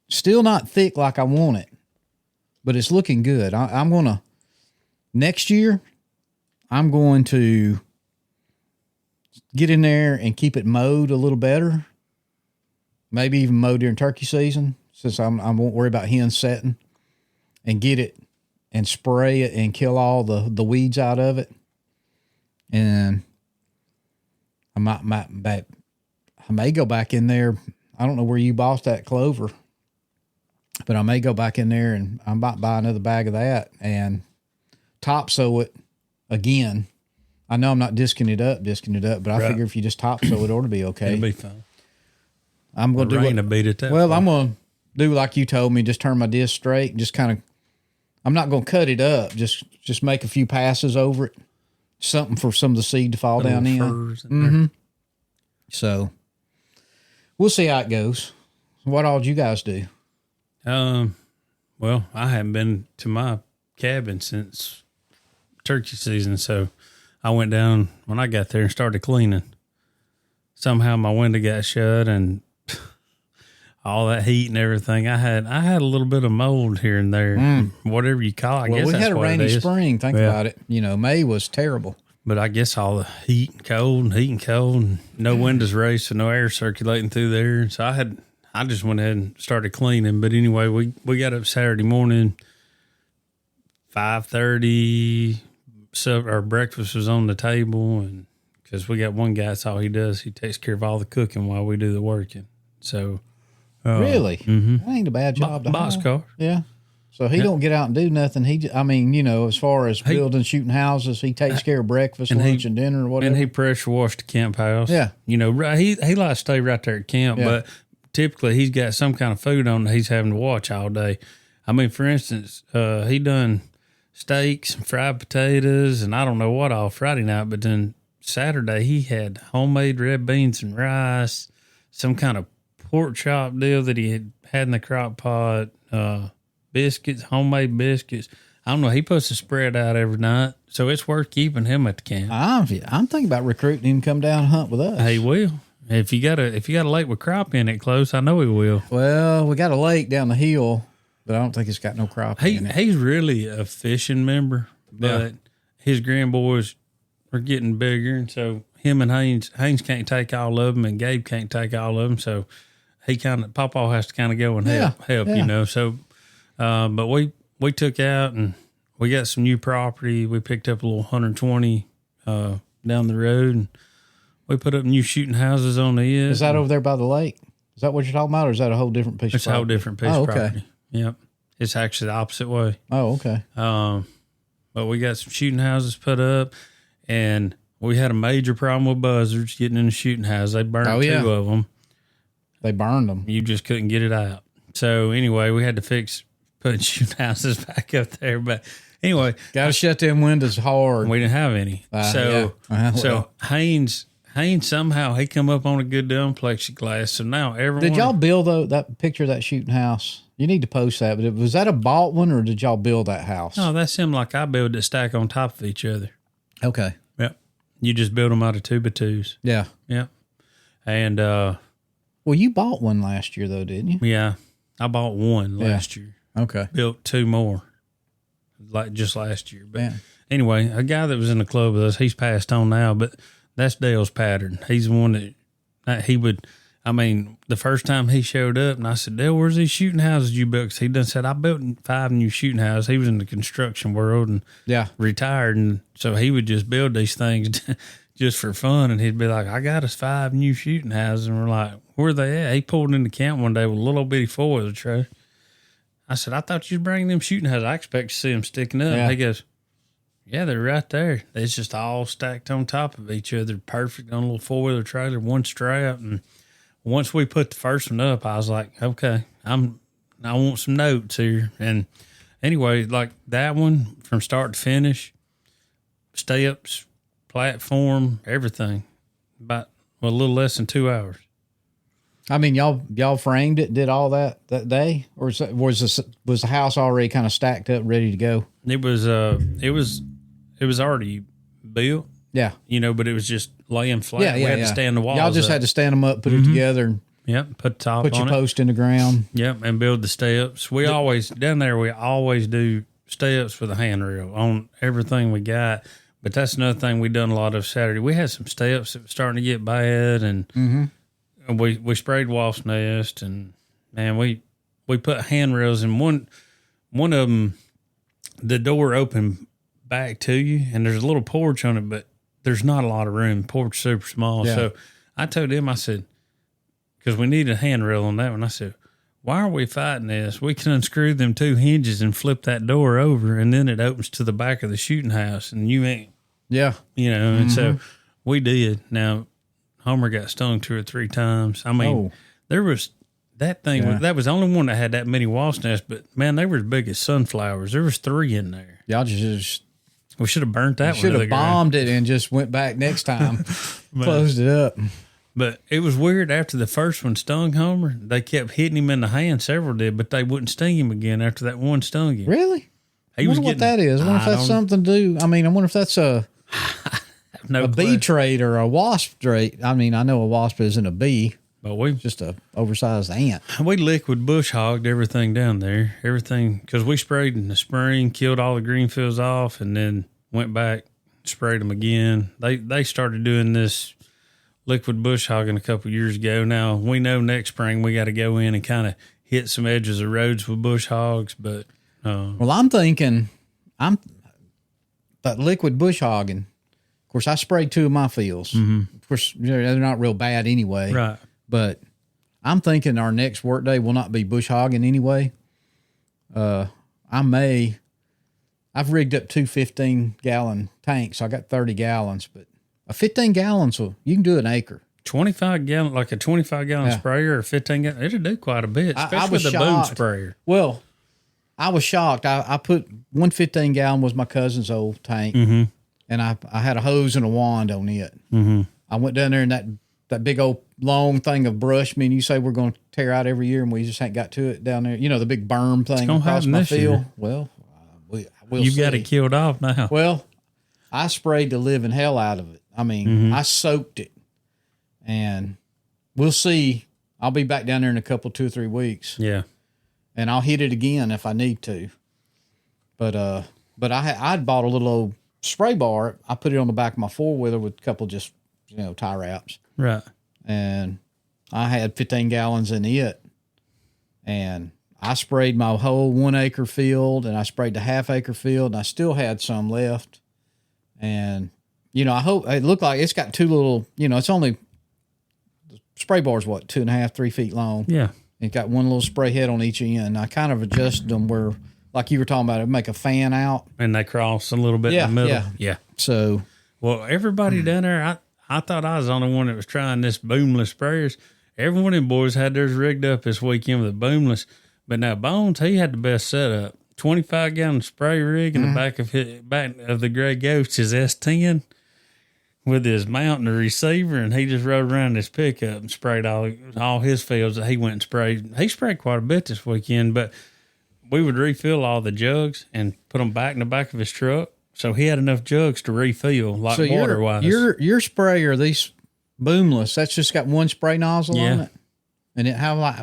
Still not thick like I want it, but it's looking good. I'm going to, next year, I'm going to get in there and keep it mowed a little better. Maybe even mow during turkey season, since I won't worry about hens setting, and get it and spray it and kill all the weeds out of it. And I may go back in there. I don't know where you bought that clover, but I may go back in there and I might buy another bag of that and topsoil it again. I know I'm not disking it up, but I figure if you just topsoil it ought to be okay. It'll be fine. I'm going to do it. Beat it that well, far. I'm going to do like you told me, just turn my disc straight and just kind of, I'm not going to cut it up. Just make a few passes over it. Something for some of the seed to fall down in. Mm-hmm. So we'll see how it goes. What all did you guys do? Well, I haven't been to my cabin since turkey season. So I went down when I got there and started cleaning. Somehow my window got shut and all that heat and everything. I had a little bit of mold here and there, whatever you call it. I guess we that's had a what it rainy is. spring. Think about it. May was terrible. But I guess all the heat and cold, and no windows raised, so no air circulating through there. So I just went ahead and started cleaning. But anyway, we got up Saturday morning, 5:30. So our breakfast was on the table, and because we got one guy, that's all he does. He takes care of all the cooking while we do the working. So really, that ain't a bad job. Box car. Yeah. So he don't get out and do nothing. As far as building, shooting houses, he takes care of breakfast, lunch, and dinner, or whatever. And he pressure washed the camp house. Yeah. He likes to stay right there at camp, but typically he's got some kind of food on that he's having to watch all day. I mean, for instance, he done steaks and fried potatoes and I don't know what all Friday night, but then Saturday he had homemade red beans and rice, some kind of pork chop deal that he had in the crock pot, biscuits, homemade biscuits. I don't know. He puts a spread out every night, so it's worth keeping him at the camp. I'm thinking about recruiting him to come down and hunt with us. He will. If you got a lake with crappie in it close, I know he will. Well, we got a lake down the hill, but I don't think it's got no crappie in it. He's really a fishing member, but his grandboys are getting bigger, and so him and Haynes can't take all of them, and Gabe can't take all of them, so Pawpaw has to kind of go and help. So, but we took out and we got some new property. We picked up a little 120 down the road, and we put up new shooting houses on the end. Is that over there by the lake? Is that what you're talking about, or is that a whole different piece of property? It's a whole different piece of property. Yep. It's actually the opposite way. Oh, okay. But we got some shooting houses put up, and we had a major problem with buzzards getting in the shooting house. They burned two of them. They burned them. You just couldn't get it out. So anyway, we had to putting shooting houses back up there. But anyway, got to shut them windows hard. We didn't have any. So Haynes somehow he come up on a good deal on plexiglass. So now everyone. Did y'all build that picture of that shooting house? You need to post that. But was that a bought one or did y'all build that house? No, that's him like I build it stack on top of each other. Okay. Yep. You just build them out of 2x2s. Yeah. Yep. And, well, you bought one last year though, didn't you? yeah, I bought one last year. Okay. Built 2 more like just last year. But Yeah. anyway, a guy that was in the club with us, he's passed on now, but that's Dale's pattern. He's the one that he would, I mean, the first time he showed up and I said, Dale, where's these shooting houses you built? 'Cause he done said, I built 5 new shooting houses. He was in the construction world and Yeah. retired. And so he would just build these things just for fun. And he'd be like, I got us 5 new shooting houses. And we're like, where they at? He pulled into camp one day with a little bitty 4-wheeler tray. I said, I thought you'd bring them shooting houses. I expect to see them sticking up. Yeah. He goes, yeah, they're right there. It's just all stacked on top of each other, perfect on a little 4-wheeler trailer, one strap. And once we put the first one up, I was like, okay, I want some notes here. And anyway, like that one from start to finish, steps, platform, everything, about a little less than 2 hours. I mean, y'all framed it, did all that day, or was the house already kind of stacked up, ready to go? It was already built, Yeah. but it was just laying flat. Yeah, We had to stand the walls. Y'all just up. had to stand them up, put it together, and Yep, put the top put your on it. post in the ground. Yep, and build the steps. We always do steps for the handrail on everything we got. But that's another thing we done a lot of Saturday. We had some steps that were starting to get bad, and we sprayed wasp nest, and man, we put handrails in one of them. The door opened back to you, and there's a little porch on it, but there's not a lot of room. Porch super small. Yeah. So I told him, I said, because we need a handrail on that one. I said, why are we fighting this? We can unscrew them 2 hinges and flip that door over, and then it opens to the back of the shooting house, and you ain't, Yeah. and so we did. Now, Homer got stung 2 or 3 times. I mean, there was that thing, Yeah. that was the only one that had that many wasp nests, but man, they were as big as sunflowers. There was 3 in there. Y'all just We should have burnt that one. should to the have ground. bombed it and just went back next time, closed it up. But it was weird. After the first one stung Homer, they kept hitting him in the hand. Several did, but they wouldn't sting him again after that one stung him. Really? He I was wonder what getting, that is. I wonder if that's something to do. I mean, I wonder if that's a no bee clue. trait or a wasp trait. I mean, I know a wasp isn't a bee, But we just a oversized ant. liquid bush hogged everything down there. Everything, because we sprayed in the spring, killed all the green fields off, and then went back, sprayed them again. They started doing this liquid bush hogging a couple years ago. Now we know next spring we got to go in and kind of hit some edges of roads with bush hogs. But Well, I'm thinking, that liquid bush hogging. Of course, I sprayed 2 of my fields. Of course, they're not real bad anyway. right, But I'm thinking our next work day will not be bush hogging anyway. I've rigged up 2 15-gallon tanks. I got 30 gallons, but a 15 gallons, you can do an acre. 25 gallon, like a 25 gallon Yeah. sprayer or 15 gallon, it'll do quite a bit, I especially was with the boom shocked. sprayer. Well, I was shocked. I put 1 15 gallon was my cousin's old tank, and I had a hose and a wand on it. I went down there and that big old long thing of brush. Me and you say we're going to tear out every year, and we just ain't got to it down there. You know, the big berm thing gonna across happen my this field. year. Well, we'll You've see. got it killed off now. Well, I sprayed the living hell out of it. I mean, I soaked it, and we'll see. I'll be back down there in a couple, 2 or 3 weeks, Yeah. and I'll hit it again if I need to. But I'd bought a little old spray bar. I put it on the back of my 4-wheeler with a couple just tie wraps, Right. and I had 15 gallons in it, and I sprayed my whole 1 acre field, and I sprayed the half-acre field, and I still had some left. And, I hope it looked like it's got 2 little, it's only, the spray bar's 2.5, 3 feet long. Yeah. It got 1 little spray head on each end. I kind of adjusted them where, like you were talking about, it'd make a fan out. And they cross a little bit Yeah, in the middle. yeah. Yeah. So, Well, everybody down there, I thought I was the only one that was trying this boomless sprayers. Every one of them boys had theirs rigged up this weekend with a boomless. But now Bones, he had the best setup. 25-gallon spray rig in the back of the Gray Ghost, his S10. with his mountain receiver, and he just rode around his pickup and sprayed all his fields that he went and sprayed. He sprayed quite a bit this weekend, but we would refill all the jugs and put them back in the back of his truck. So he had enough jugs to refill, like So water-wise. your sprayer, these boomless, that's just got one spray nozzle on it? And it how like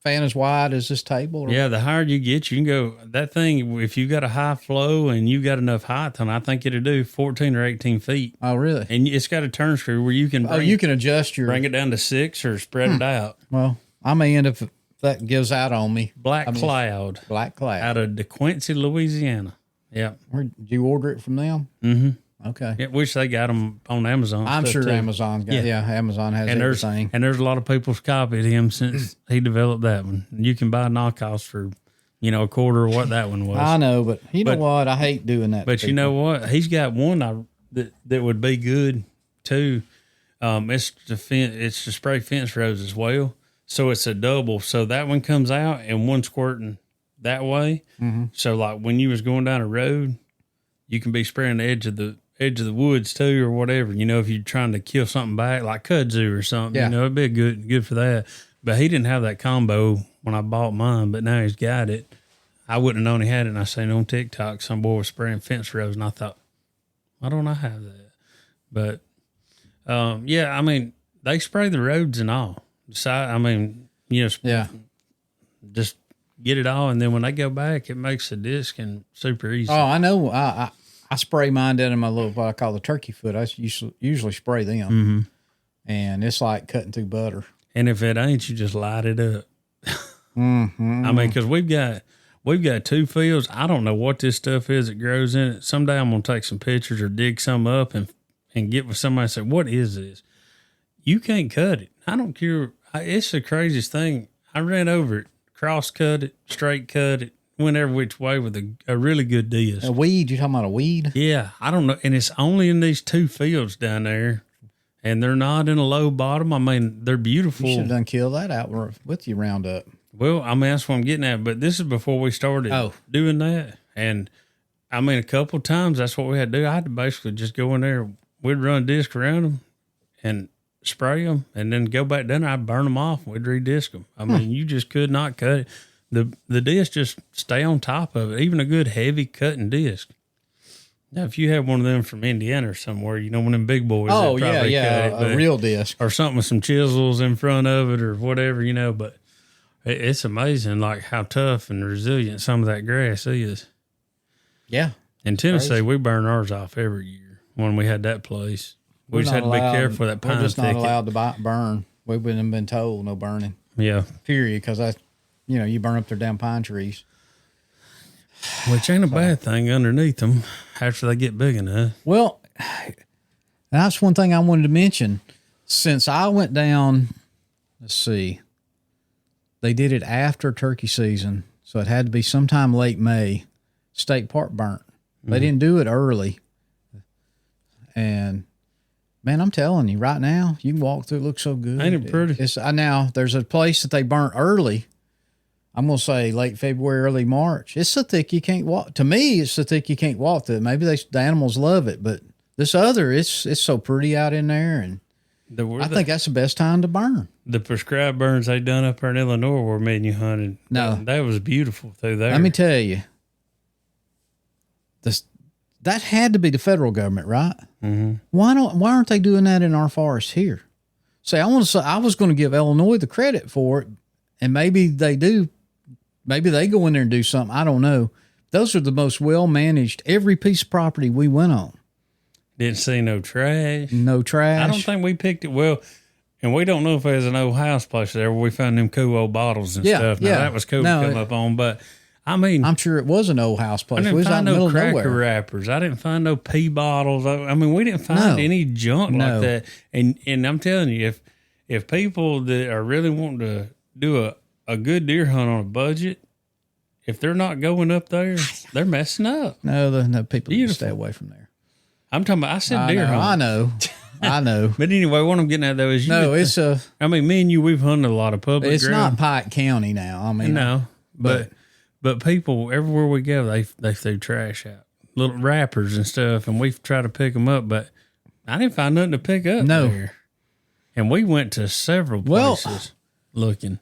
fan as wide as this table? Or? Yeah, the higher you get, you can go, that thing, if you got a high flow and you got enough height on, I think it'll do 14 or 18 feet. Oh, really? And it's got a turn screw where you can you can adjust your... bring it down to 6 or spread it out. Well, I may end up, if that gives out on me. Black Cloud out of DeQuincy, Louisiana. Yeah. Did you order it from them? Mm-hmm. Okay. Yeah, wish they got them on Amazon. I'm sure too. Amazon got, Amazon has everything. And there's a lot of people's copied him since he developed that one. You can buy knockoffs for, a quarter of what that one was. I know, but know what? I hate doing that. But you know what? He's got one that would be good too. It's the spray fence rows as well. So it's a double. So that one comes out and one squirting that way. Mm-hmm. So like when you was going down a road, you can be spraying the edge of the woods too, or whatever. If you're trying to kill something back, like kudzu or something, it'd be good for that. But he didn't have that combo when I bought mine, but now he's got it. I wouldn't have known he had it. And I seen on TikTok some boy was spraying fence rows, and I thought, why don't I have that? But they spray the roads and all. Just get it all, and then when they go back, it makes the disc and super easy. Oh, I know. I spray mine down in my little, what I call the turkey foot. I usually spray them, and it's like cutting through butter. And if it ain't, you just light it up. Mm-hmm. Because we've got 2 fields. I don't know what this stuff is that grows in it. Someday I'm gonna take some pictures or dig some up and get with somebody and say, what is this? You can't cut it. I don't care. It's the craziest thing. I ran over it, cross cut it, straight cut it, went every which way with a really good disc. A weed? You're talking about a weed? Yeah, I don't know. And it's only in these 2 fields down there, and they're not in a low bottom. They're beautiful. You should have done kill that out with your Roundup. Well, that's what I'm getting at. But this is before we started doing that. And, a couple of times, that's what we had to do. I had to basically just go in there. We'd run a disc around them and spray them, and then go back down there. I'd burn them off. We'd redisc them. You just could not cut it. The disc just stay on top of it, even a good heavy cutting disc. Now, if you have one of them from Indiana or somewhere, one of them big boys. Oh, cut a real disc. Or something with some chisels in front of it or whatever, but it's amazing like how tough and resilient some of that grass is. Yeah. In Tennessee, we burn ours off every year when we had that place. We just had to be careful of that pine thicket. We're just not allowed to burn. We've been told no burning. Yeah. Period, because you burn up their damn pine trees. Which ain't a bad thing underneath them after they get big enough. Well, that's one thing I wanted to mention. Since I went down, let's see, they did it after turkey season, so it had to be sometime late May. State Park burnt. They didn't do it early. And, man, I'm telling you, right now, you can walk through, it looks so good. Ain't it pretty? Now, there's a place that they burnt early. I'm going to say late February, early March. It's so thick you can't walk. To me, it's so thick you can't walk through it. Maybe the animals love it, but this other, it's so pretty out in there, and I think that's the best time to burn. The prescribed burns they done up there in Illinois where me and you hunted. No. That was beautiful through there. Let me tell you, that had to be the federal government, right? Mm-hmm. Why aren't they doing that in our forests here? I was going to give Illinois the credit for it, and maybe they do. Maybe they go in there and do something. I don't know. Those are the most well-managed, every piece of property we went on. Didn't see no trash. No trash. I don't think we picked it well. And we don't know if there's an old house place there where we found them cool old bottles and stuff. Now, that was cool to come up on. But, I'm sure it was an old house place. I didn't find no cracker wrappers. I didn't find no pea bottles. We didn't find any junk like that. And I'm telling you, if people that are really wanting to do a good deer hunt on a budget, if they're not going up there, they're messing up. No, people need to stay away from there. I'm talking about, I said deer hunt. I know. But anyway, what I'm getting at though is me and you, we've hunted a lot of public It's ground. not Pike County now. No, but people, everywhere we go, they throw trash out. Little wrappers and stuff, and we try to pick them up, but I didn't find nothing to pick up No. there. And we went to several Well- places looking.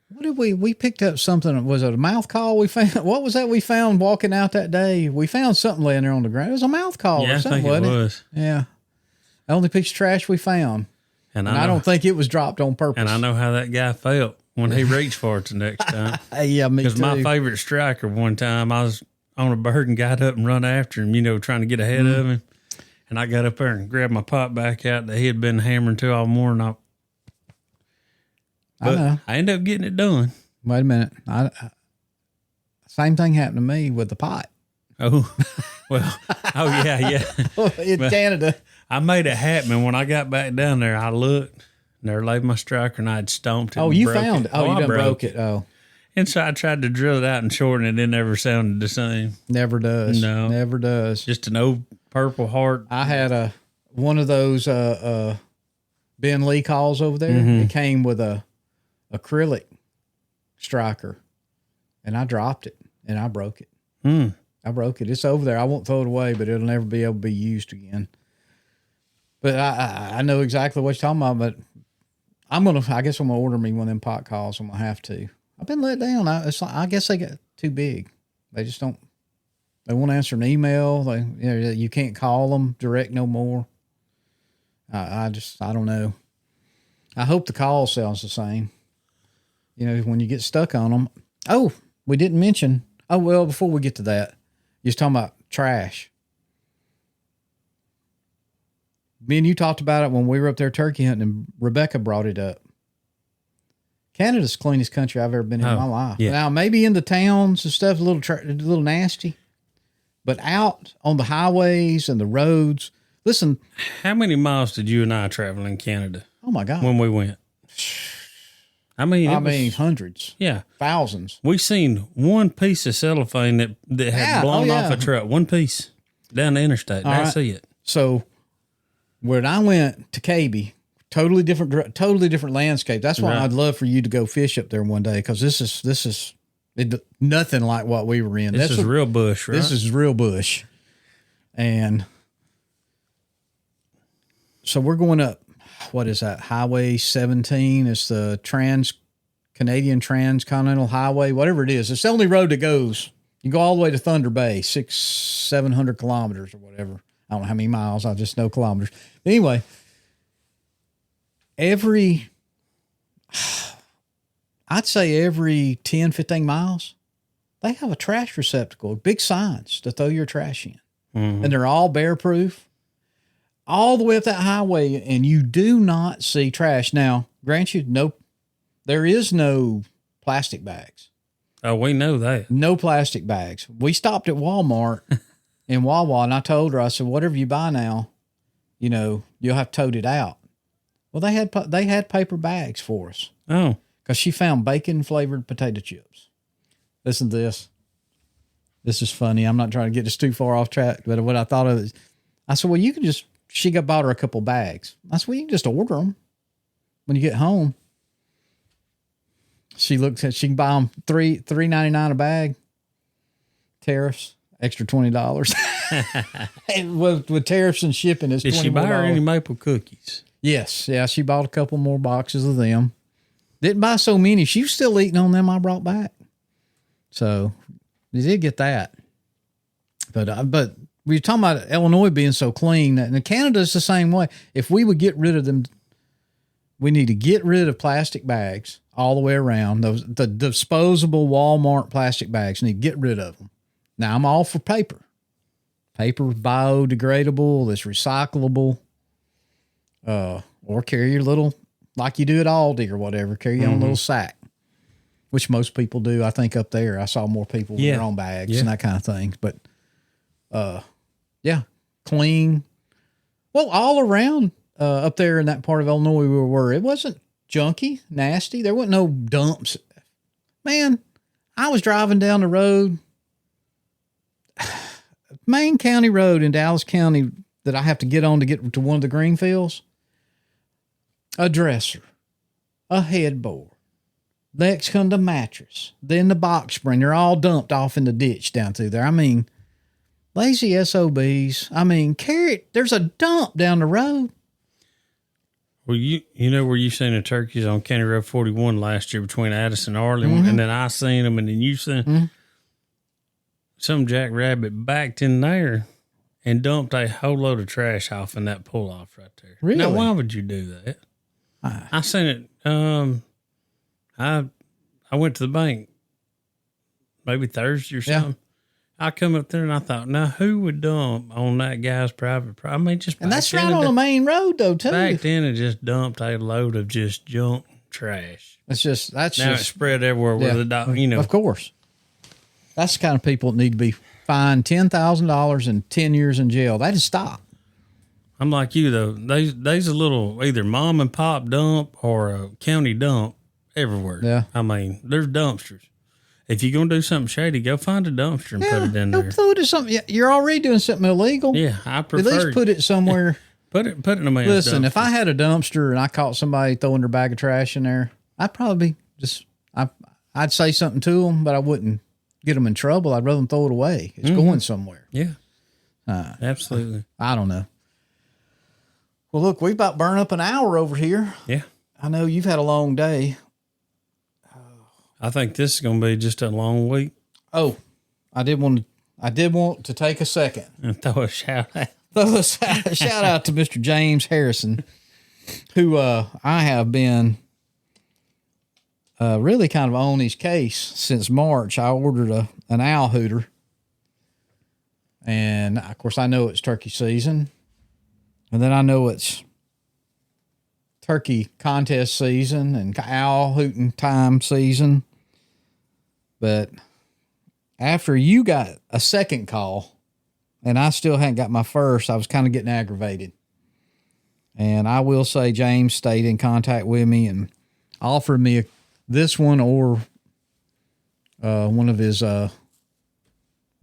What did we picked up something? Was it a mouth call we found? What was that we found walking out that day? We found something laying there on the ground. It was a mouth call Yeah, or I something, think it wasn't it? was. Yeah. The only piece of trash we found. And I don't think it was dropped on purpose. And I know how that guy felt when he reached for it the next time. Yeah, me Because too. my favorite striker, one time I was on a bird and got up and run after him, trying to get ahead Mm-hmm. of him. And I got up there and grabbed my pop back out that he had been hammering to all morning. I know. I ended up getting it done. Wait a minute. Same thing happened to me with the pot Oh, well, yeah. in Canada. I made it happen. And when I got back down there, I looked, and there lay my striker, and I had stomped it. Oh, and you broke found it. it. Oh, you I done broke it. Oh, And so I tried to drill it out and shorten it. It never sounded the same. never does. No. Never does. Just an old Purple Heart. I had one of those Ben Lee calls over there. Mm-hmm. It came with a acrylic striker, and I dropped it and I broke it. I broke it. It's over there. I won't throw it away, but it'll never be able to be used again. But I know exactly what you're talking about. But I guess I'm gonna order me one of them pot calls. I'm gonna have to. I've been let down. I guess they got too big. They just don't. They won't answer an email. You can't call them direct no more. I don't know. I hope the call sounds the same. When you get stuck on them. Oh, we didn't mention. Oh, well, before we get to that, you was talking about trash. Me and you talked about it when we were up there turkey hunting, and Rebecca brought it up. Canada's the cleanest country I've ever been in my life. yeah. Now, maybe in the towns and stuff, a little nasty, but out on the highways and the roads. Listen, How many miles did you and I travel in Canada oh my God. when we went? I mean, Hundreds, yeah. thousands. We seen one piece of cellophane that had Yeah, blown oh, off yeah. a truck. One piece down the interstate. That's it. So when I went to KB, totally different landscape. That's why Right. I'd love for you to go fish up there one day, because this is nothing like what we were in. This is real bush, right? This is real bush. And so we're going up, what is that? Highway 17. It's the Canadian Transcontinental Highway, whatever it is. It's the only road that goes. You go all the way to Thunder Bay, 700 kilometers or whatever. I don't know how many miles. I just know kilometers. But anyway, I'd say every 10, 15 miles, they have a trash receptacle, big signs to throw your trash in. Mm-hmm. And they're all bear proof all the way up that highway. And you do not see trash. Now, grant you, there is no plastic bags. Oh, we know that. No plastic bags. We stopped at Walmart in Wawa, and I told her, I said, whatever you buy now, you'll have to tote it out. Well, they had paper bags for us, Oh, because she found bacon flavored potato chips. Listen to this. This is funny. I'm not trying to get us too far off track, but what I thought of is, I said, well, she bought her a couple bags. I said, well, you can just order them when you get home. She can buy them $3.99 a bag. Tariffs, extra $20. And with tariffs and shipping, it's $20. did she buy her any maple cookies? Yes. Yeah, she bought a couple more boxes of them. Didn't buy so many. She was still eating on them I brought back. So you did get that. But we were talking about Illinois being so clean, and Canada's the same way. If we would get rid of them, we need to get rid of plastic bags all the way around. The disposable Walmart plastic bags, need to get rid of them. Now, I'm all for paper. Paper is biodegradable, it's recyclable. Or carry your little, like you do at Aldi or whatever, carry your own little sack, which most people do. I think up there, I saw more people with their own bags and that kind of thing. But, yeah, clean. Well, all around up there in that part of Illinois we were, it wasn't junky, nasty. There wasn't no dumps. Man, I was driving down the road, Main County Road in Dallas County, that I have to get on to get to one of the green fields. A dresser, a headboard. Next come the mattress, then the box spring. They're all dumped off in the ditch down through there. I mean, Lazy SOBs. I mean, there's a dump down the road. Well, you know where you seen the turkeys on County Road 41 last year between Addison and Arlen, and then I seen them, and then you seen some jackrabbit backed in there and dumped a whole load of trash off in that pull off right there. Really? Now, why would you do that? I seen it. I went to the bank maybe Thursday or something. I come up there and I thought, now who would dump on that guy's private property? I mean, just and that's right on the main road though too. Backed in and just dumped a load of just junk trash. That's now just it's spread everywhere where the dog, you know. Of course, that's the kind of people that need to be fined $10,000 and 10 years in jail. They just stop. I'm like you though. There's a little either mom and pop dump or a county dump everywhere. Yeah, I mean, there's dumpsters. If you're gonna do something shady, go find a dumpster and put it in there. Throw it in something. You're already doing something illegal. Yeah, I prefer at least put it somewhere. Put it in a man's Listen, dumpster. if I had a dumpster and I caught somebody throwing their bag of trash in there, I'd probably I'd say something to them, but I wouldn't get them in trouble. I'd rather them throw it away. It's going somewhere. Yeah, absolutely. I don't know. Well, look, we about burned up an hour over here. Yeah, I know you've had a long day. I think this is going to be just a long week. Oh, I did want to take a second And throw a shout out. Throw a shout out to Mr. James Harrison, who I have been really kind of on his case since March. I ordered an owl hooter, and of course I know it's turkey season, and then I know it's turkey contest season and owl hooting time season. But after you got a second call and I still hadn't got my first, I was kind of getting aggravated. And I will say James stayed in contact with me and offered me this one or one of his, what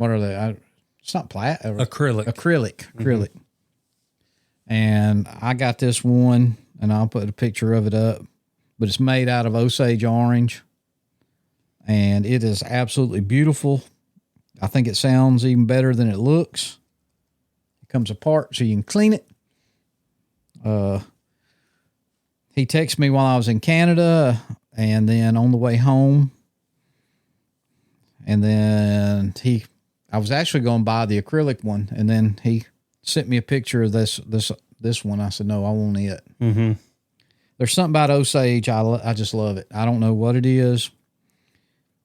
are they? It's not Acrylic. Acrylic. And I got this one, and I'll put a picture of it up, but it's made out of Osage orange. And it is absolutely beautiful. I think it sounds even better than it looks. It comes apart so you can clean it. He texted me while I was in Canada and then on the way home. And then I was actually going to buy the acrylic one. And then he sent me a picture of this one. I said, no, I want it. Mm-hmm. There's something about Osage. I just love it. I don't know what it is.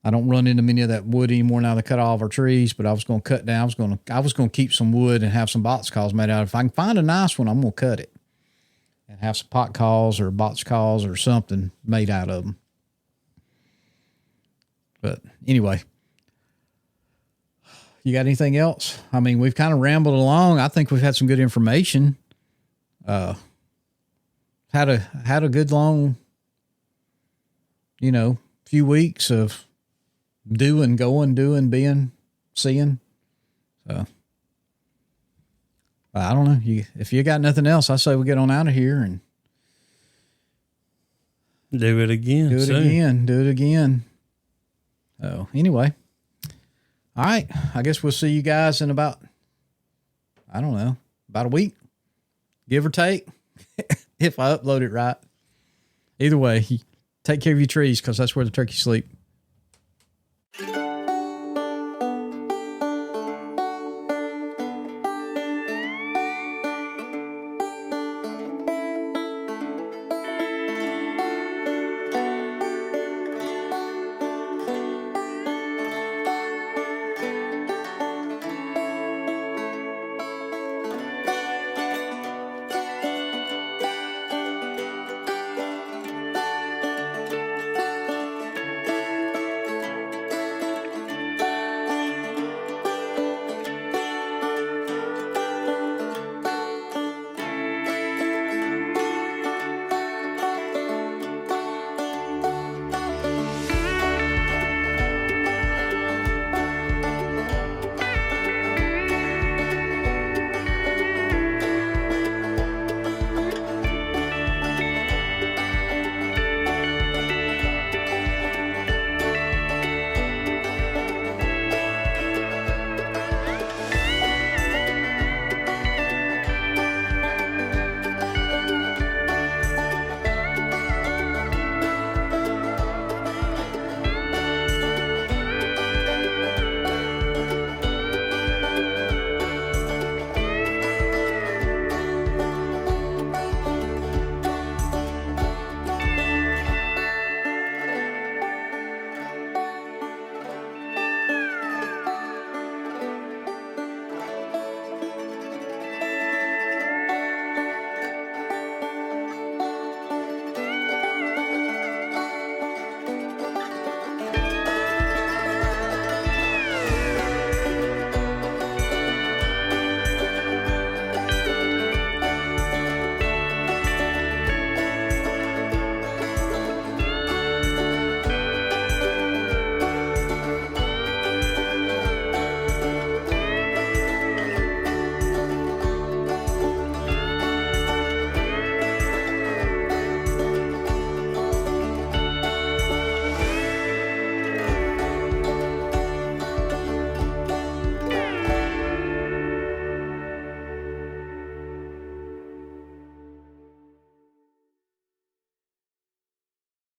I don't run into many of that wood anymore now. They cut all of our trees, but I was going to cut down. I was going to keep some wood and have some box calls made out of it. If I can find a nice one, I'm going to cut it and have some pot calls or box calls or something made out of them. But anyway, you got anything else? I mean, we've kind of rambled along. I think we've had some good information. Had a good long, few weeks of doing, being, seeing. So I don't know. If you got nothing else, I say we get on out of here and do it again. Do it again. So anyway, all right. I guess we'll see you guys in about a week, give or take, if I upload it right. Either way, take care of your trees because that's where the turkeys sleep.